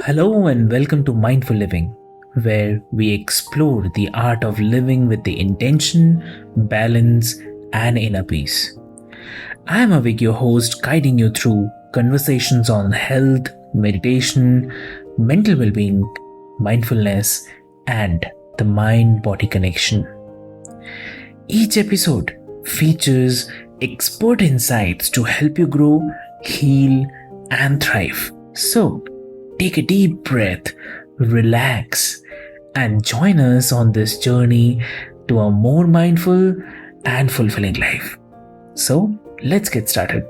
Hello and welcome to Mindful Living, where we explore the art of living with the intention, balance, and inner peace. I am Avik, your host, guiding you through conversations on health, meditation, mental well being, mindfulness, and the mind body connection. Each episode features expert insights to help you grow, heal, and thrive. So, take a deep breath, relax, and join us on this journey to a more mindful and fulfilling life. So, let's get started.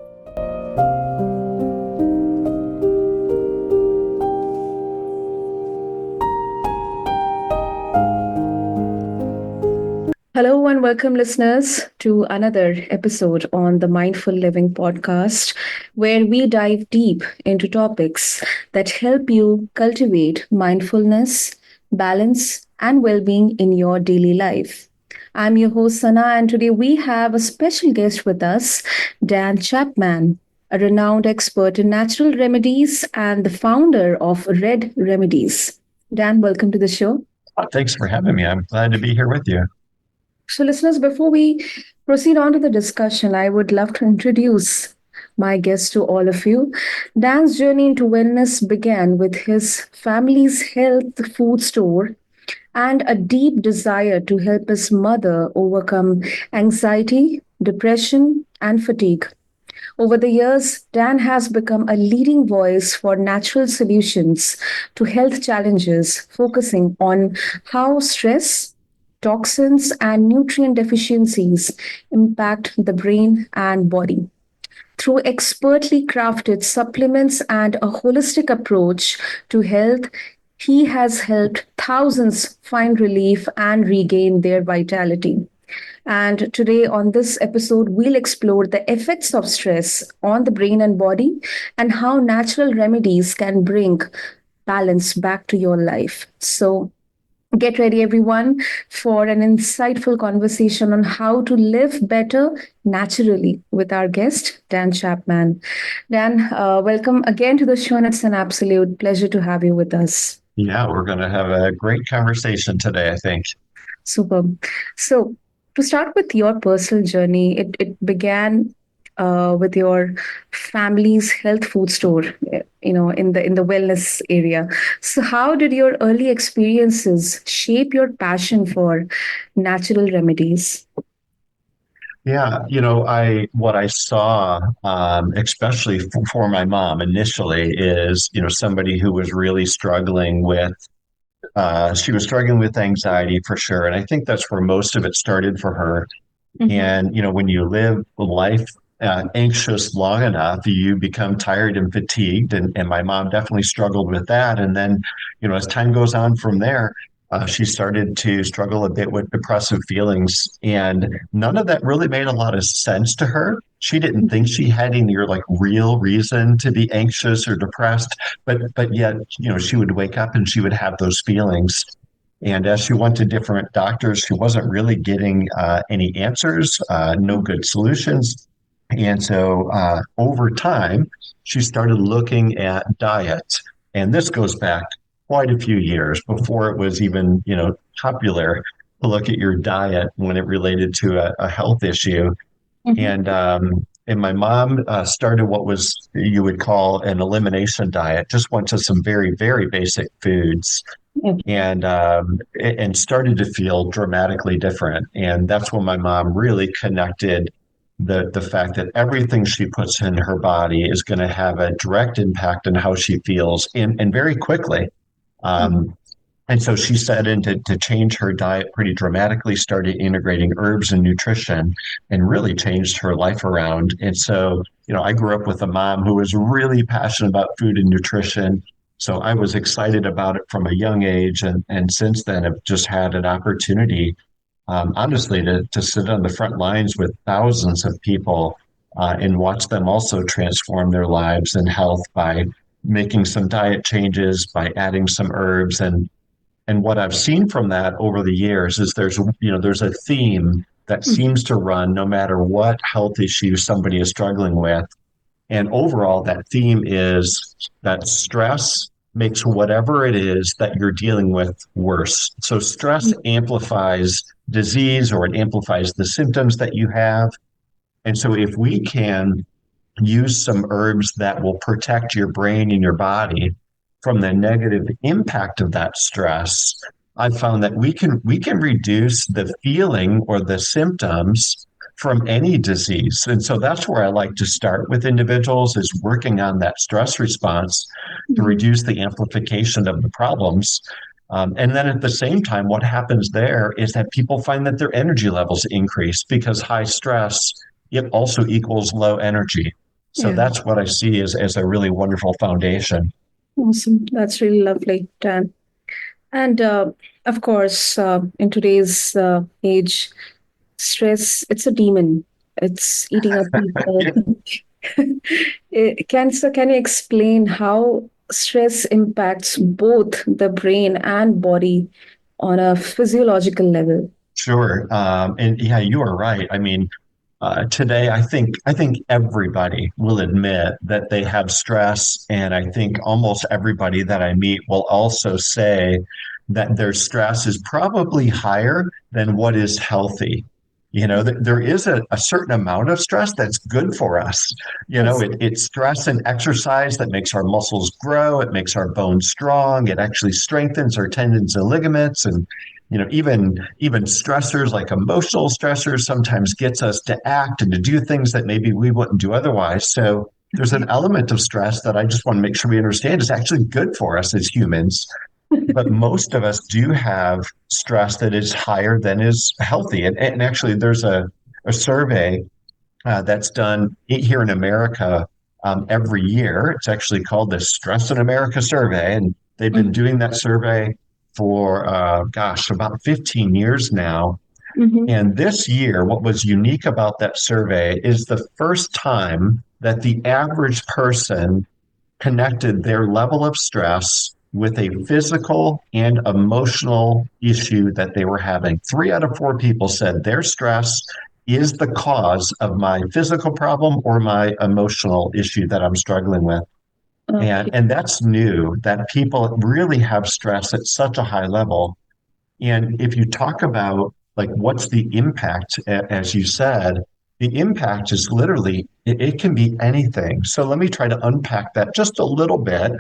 Hello and welcome, listeners, to another episode on the Mindful Living podcast, where we dive deep into topics that help you cultivate mindfulness, balance, and well being in your daily life. I'm your host, Sana, and today we have a special guest with us, Dan Chapman, a renowned expert in natural remedies and the founder of Redd Remedies. Dan, welcome to the show. Thanks for having me. I'm glad to be here with you. So, listeners, before we proceed on to the discussion, I would love to introduce my guest to all of you. Dan's journey into wellness began with his family's health food store and a deep desire to help his mother overcome anxiety, depression, and fatigue. Over the years, Dan has become a leading voice for natural solutions to health challenges, focusing on how stress, toxins, and nutrient deficiencies impact the brain and body. Through expertly crafted supplements and a holistic approach to health, he has helped thousands find relief and regain their vitality. And today, on this episode, we'll explore the effects of stress on the brain and body and how natural remedies can bring balance back to your life. So, get ready, everyone, for an insightful conversation on how to live better naturally with our guest, Dan Chapman. Dan, welcome again to the show, and it's an absolute pleasure to have you with us. Yeah, we're going to have a great conversation today, I think. Superb. So, to start with your personal journey, it began with your family's health food store, in the wellness area. So, how did your early experiences shape your passion for natural remedies? Yeah, I what I saw, especially for my mom initially, is somebody who was really struggling with. She was struggling with anxiety for sure, and I think that's where most of it started for her. Mhm. And when you live life anxious long enough, you become tired and fatigued. And my mom definitely struggled with that. And then, as time goes on from there, she started to struggle a bit with depressive feelings. And none of that really made a lot of sense to her. She didn't think she had any like real reason to be anxious or depressed, but yet, she would wake up and she would have those feelings. And as she went to different doctors, she wasn't really getting any answers, no good solutions. And so over time, she started looking at diet. And this goes back quite a few years before it was even, popular to look at your diet when it related to a health issue. Mhm. And my mom started what was you would call an elimination diet, just went to some very, very basic foods Okay. and started to feel dramatically different. And that's when my mom really connected the fact that everything she puts in her body is going to have a direct impact on how she feels and very quickly. Mhm. Um, and so she set in to change her diet pretty dramatically, started integrating herbs and nutrition, and really changed her life around. And so, I grew up with a mom who was really passionate about food and nutrition. So I was excited about it from a young age. And since then, I've just had an opportunity, honestly, to sit on the front lines with thousands of people and watch them also transform their lives and health by making some diet changes, by adding some herbs. And what I've seen from that over the years is there's a theme that Mhm. seems to run no matter what health issue somebody is struggling with. And overall, that theme is that stress makes whatever it is that you're dealing with worse. So stress amplifies disease, or it amplifies the symptoms that you have. And so if we can use some herbs that will protect your brain and your body from the negative impact of that stress, I've found that we can reduce the feeling or the symptoms from any disease. And so that's where I like to start with individuals, is working on that stress response to Mhm. reduce the amplification of the problems. And then at the same time, what happens there is that people find that their energy levels increase, because high stress, it also equals low energy. So Yeah, that's what I see as a really wonderful foundation. awesome. That's really lovely, Dan. And of course, in today's age, stress, it's a demon. It's eating up people. Yeah, Can you explain how stress impacts both the brain and body on a physiological level? sure. And yeah, you are right. I mean, today, I think everybody will admit that they have stress, and I think almost everybody that I meet will also say that their stress is probably higher than what is healthy. There is a certain amount of stress that's good for us. Yes. It's stress and exercise that makes our muscles grow, it makes our bones strong, it actually strengthens our tendons and ligaments, and even stressors like emotional stressors sometimes gets us to act and to do things that maybe we wouldn't do otherwise. So there's an element of stress that I just want to make sure we understand is actually good for us as humans. But most of us do have stress that is higher than is healthy. And actually, there's a survey that's done here in America every year. It's actually called the Stress in America survey. And they've been doing that survey for, about 15 years now. Mm-hmm. And this year, what was unique about that survey is the first time that the average person connected their level of stress with a physical and emotional issue that they were having. 3 out of 4 people said their stress is the cause of my physical problem or my emotional issue that I'm struggling with. And, Okay. and that's new, that people really have stress at such a high level. And if you talk about like what's the impact, as you said, the impact is literally, it can be anything. So let me try to unpack that just a little bit.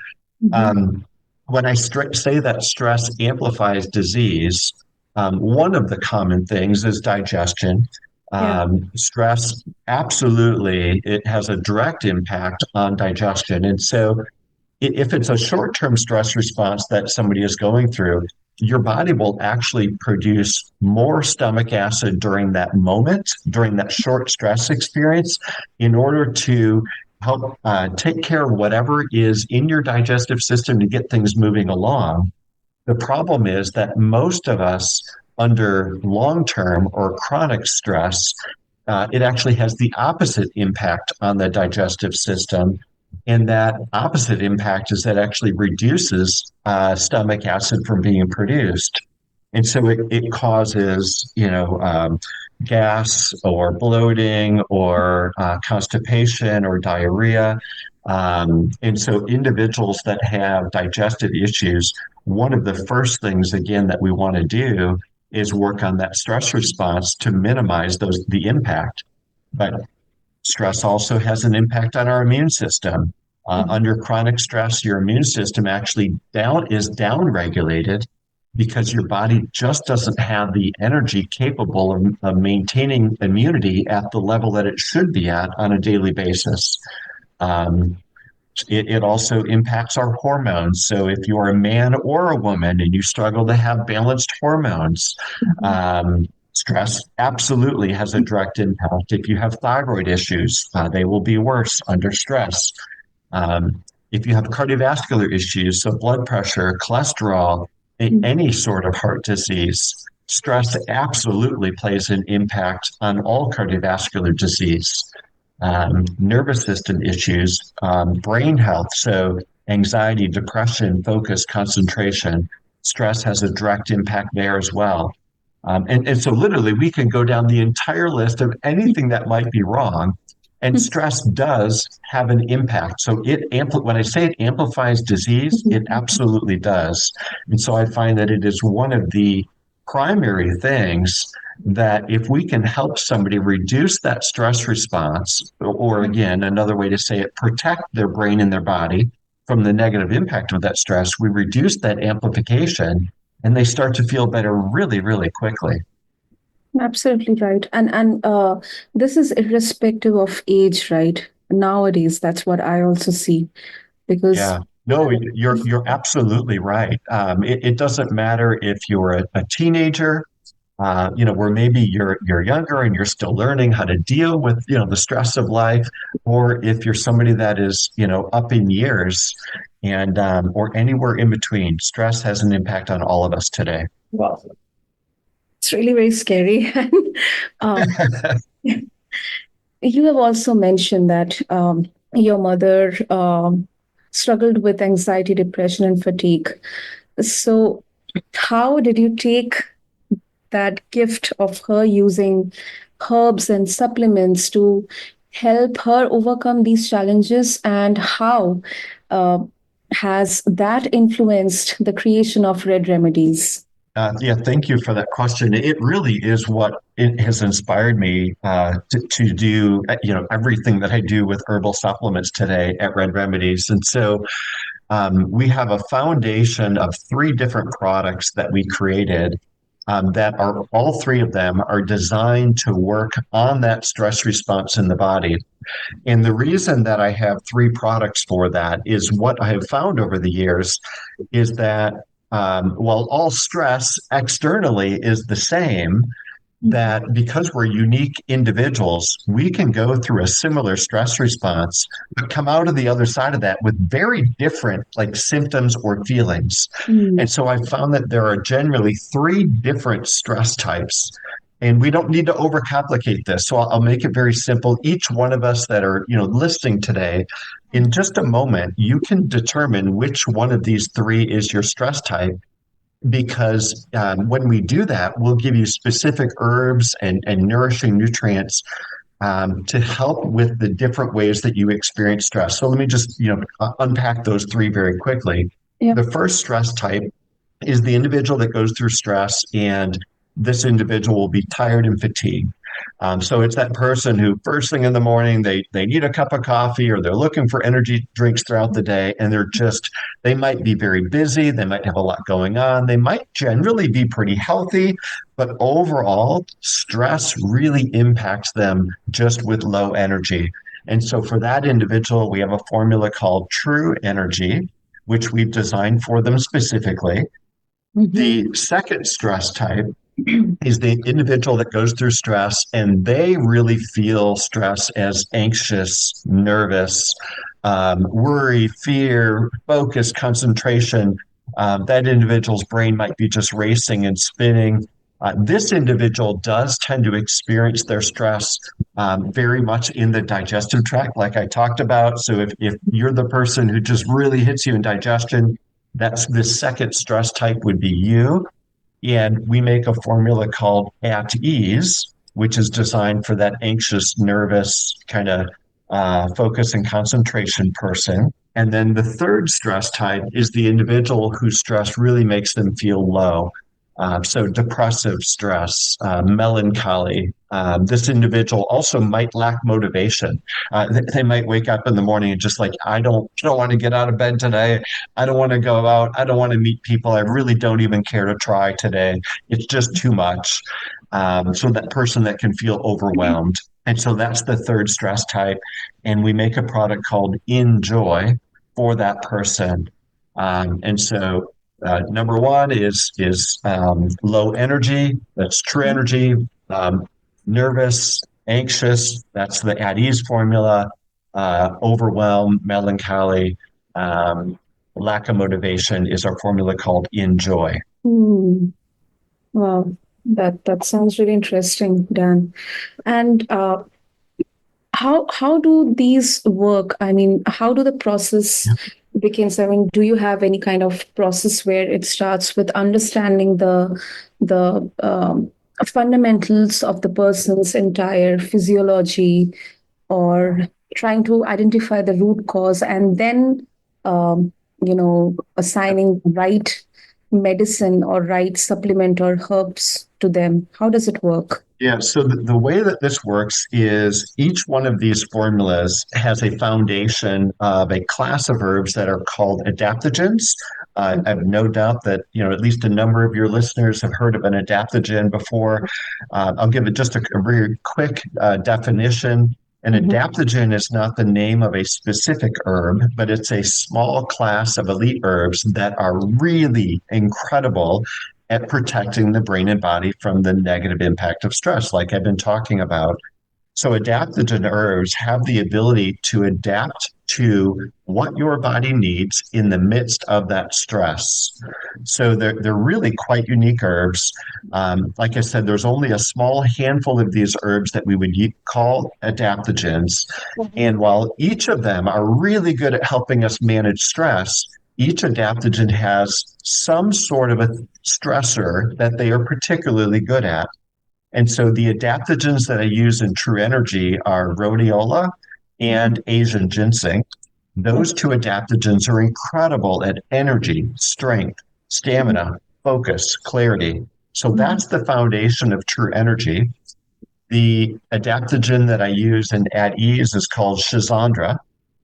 Mhm. Um, when I say that stress amplifies disease, one of the common things is digestion. Yeah. Stress, absolutely, it has a direct impact on digestion. And so if it's a short-term stress response that somebody is going through, your body will actually produce more stomach acid during that moment, during that short stress experience, in order to help take care of whatever is in your digestive system to get things moving along. The problem is that most of us, under long-term or chronic stress, it actually has the opposite impact on the digestive system. And that opposite impact is that actually reduces stomach acid from being produced. And so it causes, gas or bloating or constipation or diarrhea. And so individuals that have digestive issues, one of the first things, again, that we want to do is work on that stress response to minimize the impact. But stress also has an impact on our immune system. Mhm. Under chronic stress, your immune system actually is down regulated because your body just doesn't have the energy capable of maintaining immunity at the level that it should be at on a daily basis. Um, it also impacts our hormones. So if you're a man or a woman and you struggle to have balanced hormones, Mhm. stress absolutely has a direct impact. If you have thyroid issues, they will be worse under stress. If you have cardiovascular issues, so blood pressure, cholesterol, any sort of heart disease, stress absolutely plays an impact on all cardiovascular disease. Nervous system issues, brain health, so anxiety, depression, focus, concentration, stress has a direct impact there as well. And so literally we can go down the entire list of anything that might be wrong. And stress does have an impact. So when I say it amplifies disease, it absolutely does. And so I find that it is one of the primary things that if we can help somebody reduce that stress response, or again, another way to say it, protect their brain and their body from the negative impact of that stress, we reduce that amplification and they start to feel better really, really quickly. Absolutely right. And this is irrespective of age, right? Nowadays, that's what I also see because Yeah. No, you're absolutely right. It doesn't matter if you're a teenager, where maybe you're younger and you're still learning how to deal with, the stress of life, or if you're somebody that is, up in years, and or anywhere in between. Stress has an impact on all of us today. wow, it's really very scary. um, you have also mentioned that your mother struggled with anxiety, depression, and fatigue. So, how did you take that gift of her using herbs and supplements to help her overcome these challenges, and how uh, has that influenced the creation of Red Remedies? Yeah, thank you for that question. It really is what it has inspired me to do, everything that I do with herbal supplements today at Red Remedies. And so we have a foundation of three different products that we created that are all three of them are designed to work on that stress response in the body. And the reason that I have three products for that is what I have found over the years is that while all stress externally is the same, that because we're unique individuals, we can go through a similar stress response, but come out of the other side of that with very different like symptoms or feelings. Mm. And so I found that there are generally three different stress types. And we don't need to overcomplicate this. So I'll make it very simple. Each one of us that are, listening today, in just a moment, you can determine which one of these three is your stress type because when we do that, we'll give you specific herbs and nourishing nutrients to help with the different ways that you experience stress. So let me just unpack those three very quickly. Yeah. The first stress type is the individual that goes through stress, and this individual will be tired and fatigued. So it's that person who first thing in the morning they need a cup of coffee or they're looking for energy drinks throughout the day, and they might be very busy, they might have a lot going on, they might generally be pretty healthy, but overall stress really impacts them just with low energy. And so for that individual, we have a formula called True Energy, which we've designed for them specifically. The second stress type is the individual that goes through stress and they really feel stress as anxious, nervous, worry, fear, focus, concentration. That individual's brain might be just racing and spinning. This individual does tend to experience their stress very much in the digestive tract, like I talked about. So if you're the person who just really hits you in digestion, that's the second stress type would be you. And we make a formula called At Ease, which is designed for that anxious, nervous kind of focus and concentration person. And then the third stress type is the individual whose stress really makes them feel low. So depressive stress, melancholy. This individual also might lack motivation. They might wake up in the morning and just like, I don't want to get out of bed today. I don't want to go out. I don't want to meet people. I really don't even care to try today. It's just too much. So that person that can feel overwhelmed. And so that's the third stress type. And we make a product called Enjoy for that person. And so number one is low energy. That's True Energy. Nervous, anxious. That's the At Ease formula. Overwhelm, melancholy, lack of motivation is our formula called Enjoy. Hmm. Wow, that sounds really interesting, Dan. And how do these work? I mean, how do the process begins? I mean, do you have any kind of process where it starts with understanding the fundamentals of the person's entire physiology, or trying to identify the root cause and then um, assigning right medicine or right supplement or herbs to them? How does it work? Yeah, so the way that this works is each one of these formulas has a foundation of a class of herbs that are called adaptogens. I have no doubt that, at least a number of your listeners have heard of an adaptogen before. I'll give it just a very quick definition. An Mhm. adaptogen is not the name of a specific herb, but it's a small class of elite herbs that are really incredible at protecting the brain and body from the negative impact of stress, like I've been talking about. So, adaptogen herbs have the ability to adapt to what your body needs in the midst of that stress. So, they're really quite unique herbs. Like I said, there's only a small handful of these herbs that we would call adaptogens. And while each of them are really good at helping us manage stress, each adaptogen has some sort of a stressor that they are particularly good at. And so the adaptogens that I use in True Energy are rhodiola and Asian ginseng. Those two adaptogens are incredible at energy, strength, stamina, focus, clarity. So that's the foundation of True Energy. The adaptogen that I use in At Ease is called Shizandra.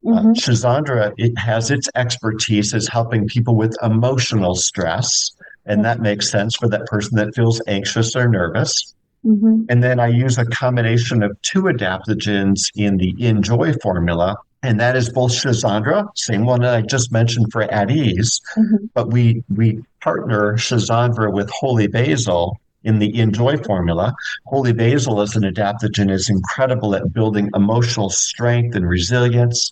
Mhm. Shizandra, it has its expertise as helping people with emotional stress. And that makes sense for that person that feels anxious or nervous. Mhm. And then I use a combination of two adaptogens in the Enjoy formula. And that is both Shizandra, same one that I just mentioned for At Ease, Mhm. but we partner Shizandra with Holy Basil in the Enjoy formula. Holy Basil as an adaptogen is incredible at building emotional strength and resilience,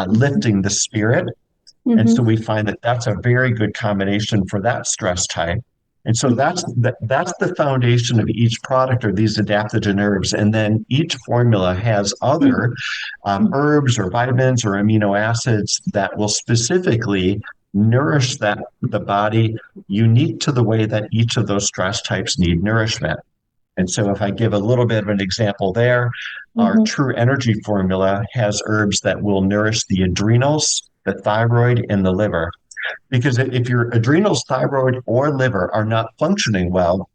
lifting the spirit. And so Mhm. we find that that's a very good combination for that stress type. And so that's the foundation of each product or these adaptogen herbs. And then each formula has other herbs or vitamins or amino acids that will specifically nourish the body unique to the way that each of those stress types need nourishment. And so if I give a little bit of an example there, our Mhm. True Energy formula has herbs that will nourish the adrenals, the thyroid, and the liver. Because if your adrenals, thyroid, or liver are not functioning well,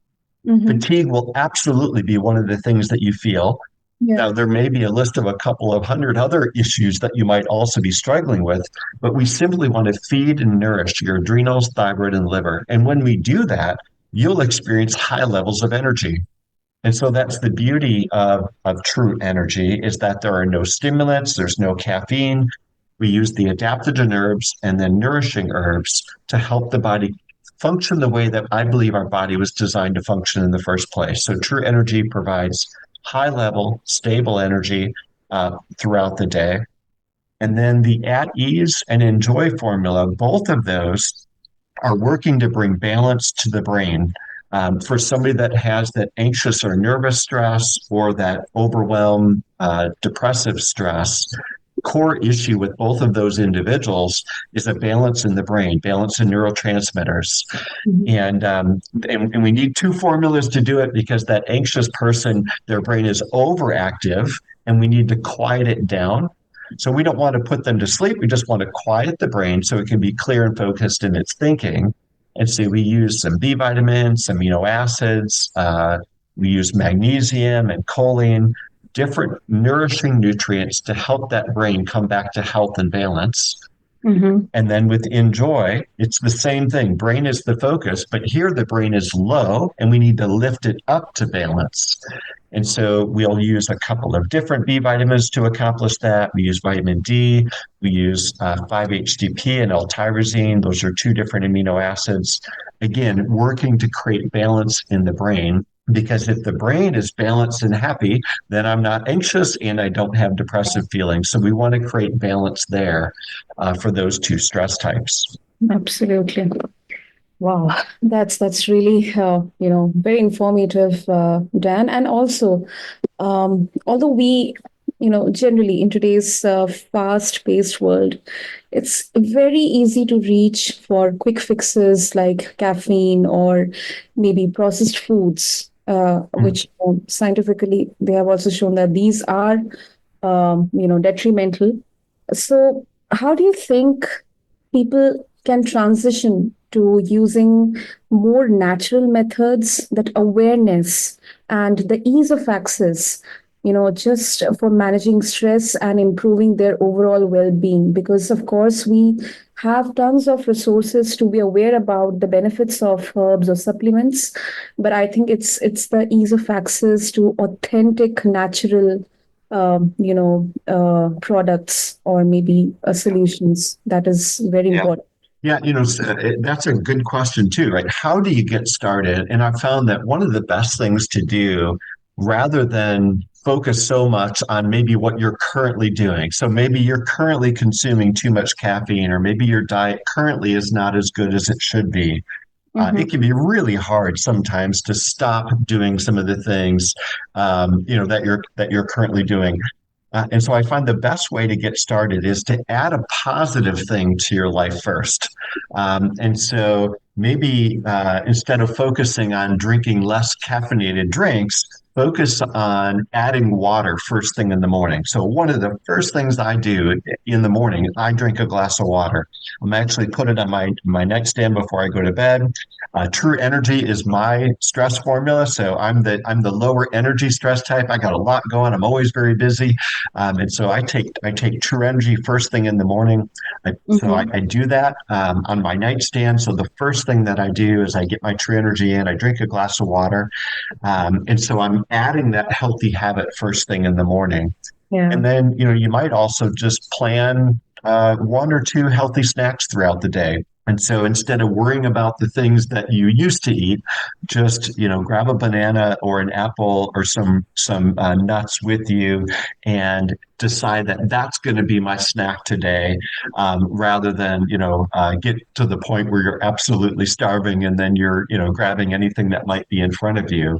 Mhm. fatigue will absolutely be one of the things that you feel. Yeah. Now, there may be a list of a couple of hundred other issues that you might also be struggling with, but we simply want to feed and nourish your adrenals, thyroid, and liver. And when we do that, you'll experience high levels of energy. And so that's the beauty of True Energy is that there are no stimulants, there's no caffeine. We use the adaptogen herbs and then nourishing herbs to help the body function the way that I believe our body was designed to function in the first place. So True Energy provides high level, stable energy throughout the day. And then the At Ease and Enjoy formula, both of those are working to bring balance to the brain. For somebody that has that anxious or nervous stress or that overwhelm, depressive stress, core issue with both of those individuals is a balance in the brain, balance in neurotransmitters. Mhm. And we need two formulas to do it because that anxious person, their brain is overactive and we need to quiet it down. So we don't want to put them to sleep. We just want to quiet the brain so it can be clear and focused in its thinking. And so we use some B vitamins, some amino acids, we use magnesium and choline, different nourishing nutrients to help that brain come back to health and balance. Mhm. And then with Enjoy, it's the same thing. Brain is the focus, but here the brain is low and we need to lift it up to balance. And so we'll use a couple of different B vitamins to accomplish that. We use vitamin D, we use 5-HTP and L-tyrosine. Those are two different amino acids. Again, working to create balance in the brain. Because if the brain is balanced and happy, then I'm not anxious and I don't have depressive feelings. So we want to create balance there for those two stress types. Absolutely. Wow, that's really very informative, Dan. And also, although we generally in today's fast-paced world, it's very easy to reach for quick fixes like caffeine or maybe processed foods, which scientifically they have also shown that these are detrimental. So, how do you think people can transition to using more natural methods, that awareness and the ease of access, just for managing stress and improving their overall well-being? Because of course we have tons of resources to be aware about the benefits of herbs or supplements, but I think it's the ease of access to authentic natural products or maybe solutions that is very Yeah. important. Yeah, that's a good question too, right? How do you get started? And I found that one of the best things to do, rather than focus so much on maybe what you're currently doing. So maybe you're currently consuming too much caffeine, or maybe your diet currently is not as good as it should be. Mm-hmm. It can be really hard sometimes to stop doing some of the things, that you're currently doing. And so I find the best way to get started is to add a positive thing to your life first. And so maybe instead of focusing on drinking less caffeinated drinks, focus on adding water first thing in the morning. So one of the first things I do in the morning, I drink a glass of water. I'm actually put it on my nightstand before I go to bed. True Energy is my stress formula, so I'm the lower energy stress type. I got a lot going. I'm always very busy. And so I take True Energy first thing in the morning. So I do that on my nightstand. So the first thing that I do is I get my True Energy in. I drink a glass of water, and so I'm adding that healthy habit first thing in the morning. Yeah. And then you might also just plan one or two healthy snacks throughout the day. And so instead of worrying about the things that you used to eat, just grab a banana or an apple or some nuts with you, and decide that that's going to be my snack today, rather than get to the point where you're absolutely starving and then you're grabbing anything that might be in front of you.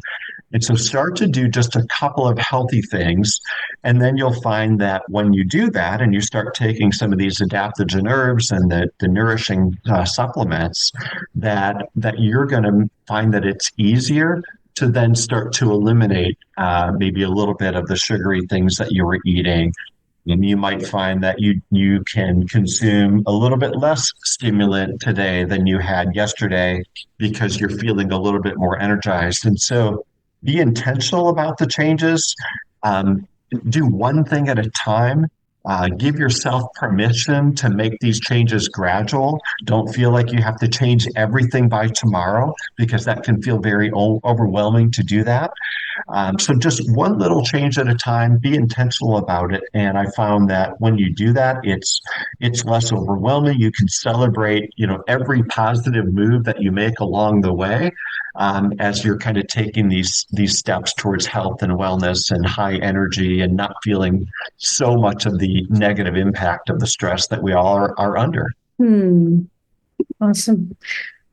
And so start to do just a couple of healthy things. And then you'll find that when you do that and you start taking some of these adaptogen herbs and the nourishing supplements, that you're going to find that it's easier to then start to eliminate maybe a little bit of the sugary things that you were eating. And you might find that you can consume a little bit less stimulant today than you had yesterday because you're feeling a little bit more energized. And so be intentional about the changes. Um, do one thing at a time. Give yourself permission to make these changes gradual. Don't feel like you have to change everything by tomorrow because that can feel very overwhelming to do that. So just one little change at a time, be intentional about it. And I found that when you do that, it's less overwhelming. You can celebrate, every positive move that you make along the way, as you're kind of taking these steps towards health and wellness and high energy and not feeling so much of the negative impact of the stress that we all are under. Hmm. Awesome.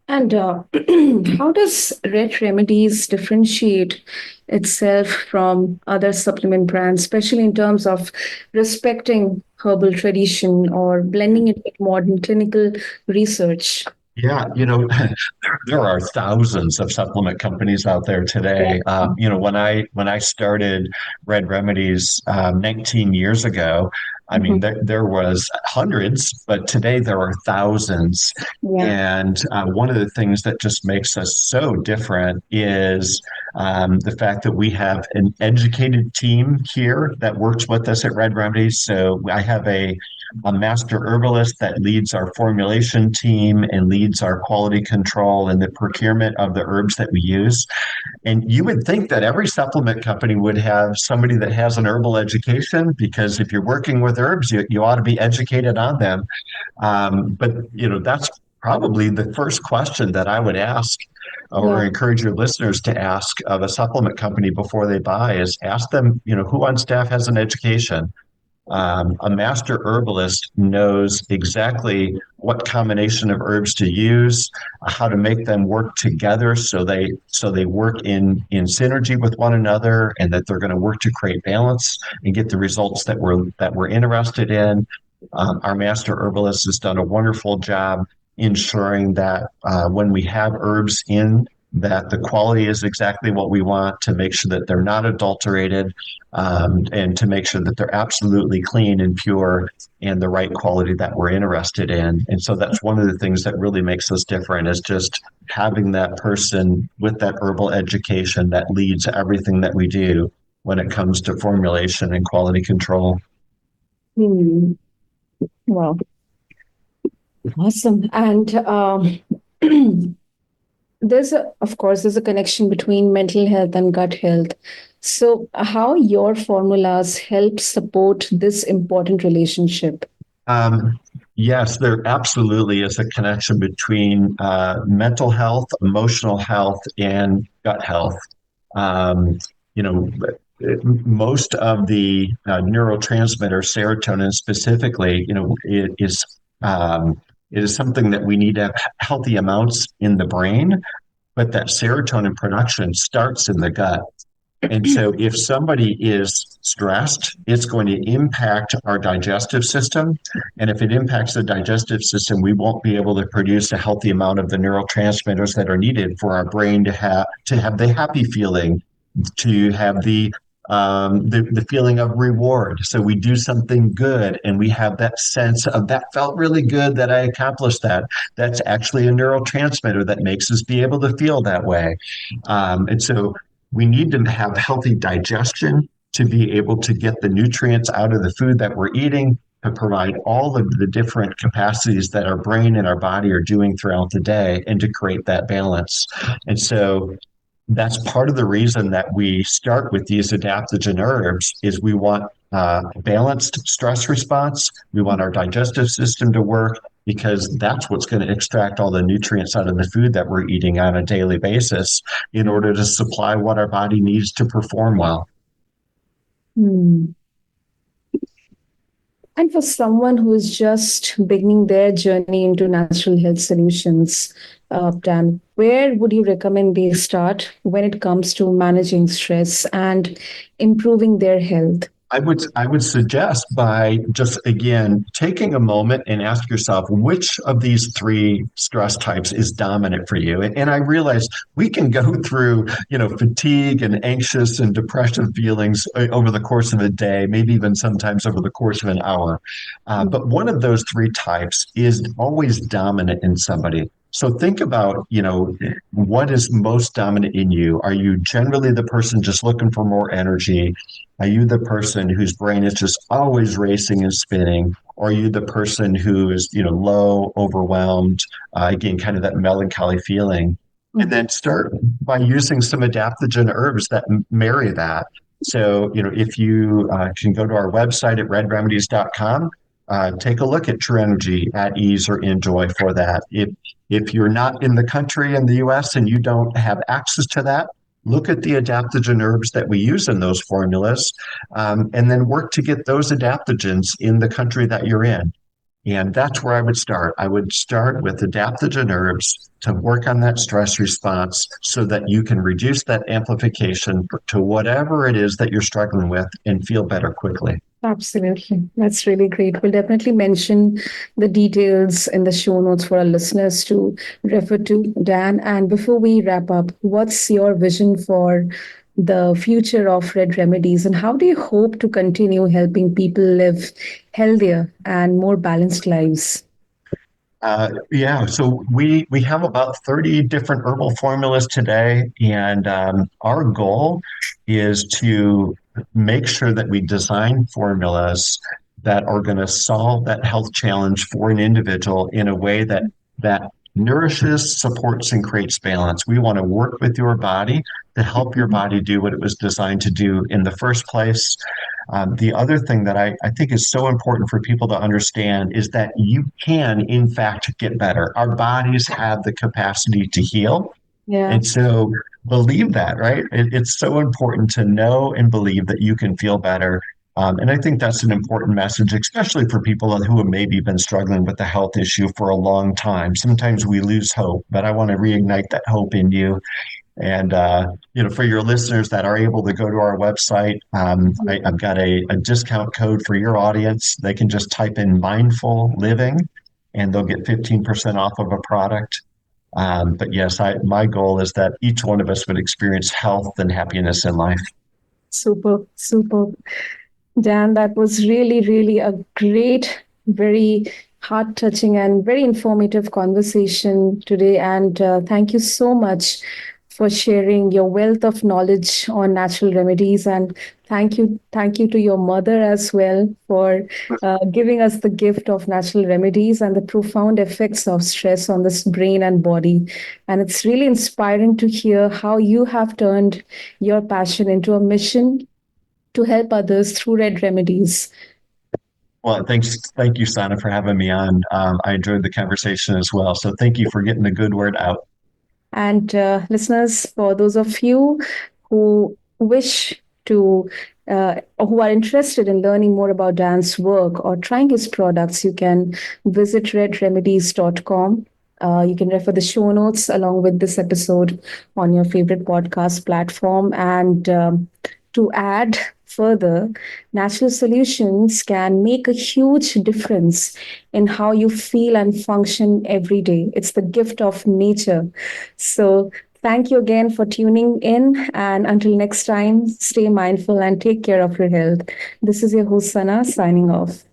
And how does Red Remedies differentiate itself from other supplement brands, especially in terms of respecting herbal tradition or blending it with modern clinical research? Yeah, there are thousands of supplement companies out there today. When I started Red Remedies 19 years ago, I mean Mhm. there was hundreds, but today there are thousands. Yeah. And one of the things that just makes us so different is the fact that we have an educated team here that works with us at Red Remedies. So I have a master herbalist that leads our formulation team and leads our quality control and the procurement of the herbs that we use. And you would think that every supplement company would have somebody that has an herbal education, because if you're working with herbs, you ought to be educated on them. But that's probably the first question that I would ask Yeah. or encourage your listeners to ask of a supplement company before they buy, is ask them, who on staff has an education. A master herbalist knows exactly what combination of herbs to use, how to make them work together so they work in synergy with one another, and that they're going to work to create balance and get the results that we're interested in. Our master herbalist has done a wonderful job ensuring that when we have herbs in that the quality is exactly what we want, to make sure that they're not adulterated, and to make sure that they're absolutely clean and pure and the right quality that we're interested in. And so that's one of the things that really makes us different, is just having that person with that herbal education that leads everything that we do when it comes to formulation and quality control. Hmm. Wow. Awesome. And of course, there's a connection between mental health and gut health. So, how your formulas help support this important relationship? Um, yes, there absolutely is a connection between mental health, emotional health, and gut health. Um, you know, most of the neurotransmitter, serotonin specifically, um, it is something that we need to have healthy amounts in the brain, but that serotonin production starts in the gut. And so, if somebody is stressed, it's going to impact our digestive system. And if it impacts the digestive system, we won't be able to produce a healthy amount of the neurotransmitters that are needed for our brain to have the happy feeling, to have the feeling of reward. So we do something good and we have that sense of that felt really good that I accomplished that. That's actually a neurotransmitter that makes us be able to feel that way. And so we need to have healthy digestion to be able to get the nutrients out of the food that we're eating, to provide all of the different capacities that our brain and our body are doing throughout the day, and to create that balance. And so that's part of the reason that we start with these adaptogen herbs, is we want balanced stress response. We want our digestive system to work, because that's what's going to extract all the nutrients out of the food that we're eating on a daily basis in order to supply what our body needs to perform well. Hmm. And for someone who is just beginning their journey into natural health solutions, Dan, where would you recommend they start when it comes to managing stress and improving their health? I would suggest by just again taking a moment and ask yourself which of these three stress types is dominant for you. And I realize we can go through, fatigue and anxious and depressive feelings over the course of a day, maybe even sometimes over the course of an hour. But one of those three types is always dominant in somebody. So think about, what is most dominant in you? Are you generally the person just looking for more energy? Are you the person whose brain is just always racing and spinning? Or are you the person who is, low, overwhelmed, again, kind of that melancholy feeling? And then start by using some adaptogen herbs that marry that. So, if you can go to our website at reddremedies.com, take a look at True Energy, At Ease, or Enjoy for that. If you're not in the country in the US and you don't have access to that, look at the adaptogen herbs that we use in those formulas, and then work to get those adaptogens in the country that you're in. And that's where I would start. I would start with adaptogen herbs to work on that stress response so that you can reduce that amplification to whatever it is that you're struggling with and feel better quickly. Absolutely. That's really great. We'll definitely mention the details in the show notes for our listeners to refer to, Dan. And before we wrap up, what's your vision for the future of Red Remedies, and how do you hope to continue helping people live healthier and more balanced lives? Yeah, so we have about 30 different herbal formulas today, and our goal is to make sure that we design formulas that are going to solve that health challenge for an individual in a way that nourishes, supports, and creates balance. We want to work with your body to help your body do what it was designed to do in the first place. The other thing that I think is so important for people to understand is that you can, in fact, get better. Our bodies have the capacity to heal. Yeah. And so believe that, right? It's so important to know and believe that you can feel better. And I think that's an important message, especially for people who have maybe been struggling with a health issue for a long time. Sometimes we lose hope, but I want to reignite that hope in you. And for your listeners that are able to go to our website, I've got a discount code for your audience. They can just type in mindful living and they'll get 15% off of a product. But yes, my goal is that each one of us would experience health and happiness in life. Super, super. Dan, that was really, really a great, very heart touching, and very informative conversation today. And thank you so much for sharing your wealth of knowledge on natural remedies. And thank you to your mother as well for giving us the gift of natural remedies and the profound effects of stress on this brain and body. And it's really inspiring to hear how you have turned your passion into a mission to help others through Red Remedies. Well, thank you, Sana, for having me on. I enjoyed the conversation as well. So thank you for getting the good word out. And listeners, for those of you who wish to, or who are interested in learning more about Dan's work or trying his products, you can visit redremedies.com. You can refer the show notes along with this episode on your favorite podcast platform. And to add further, natural solutions can make a huge difference in how you feel and function every day. It's the gift of nature. So, thank you again for tuning in. And until next time, stay mindful and take care of your health. This is your host, Sana, signing off.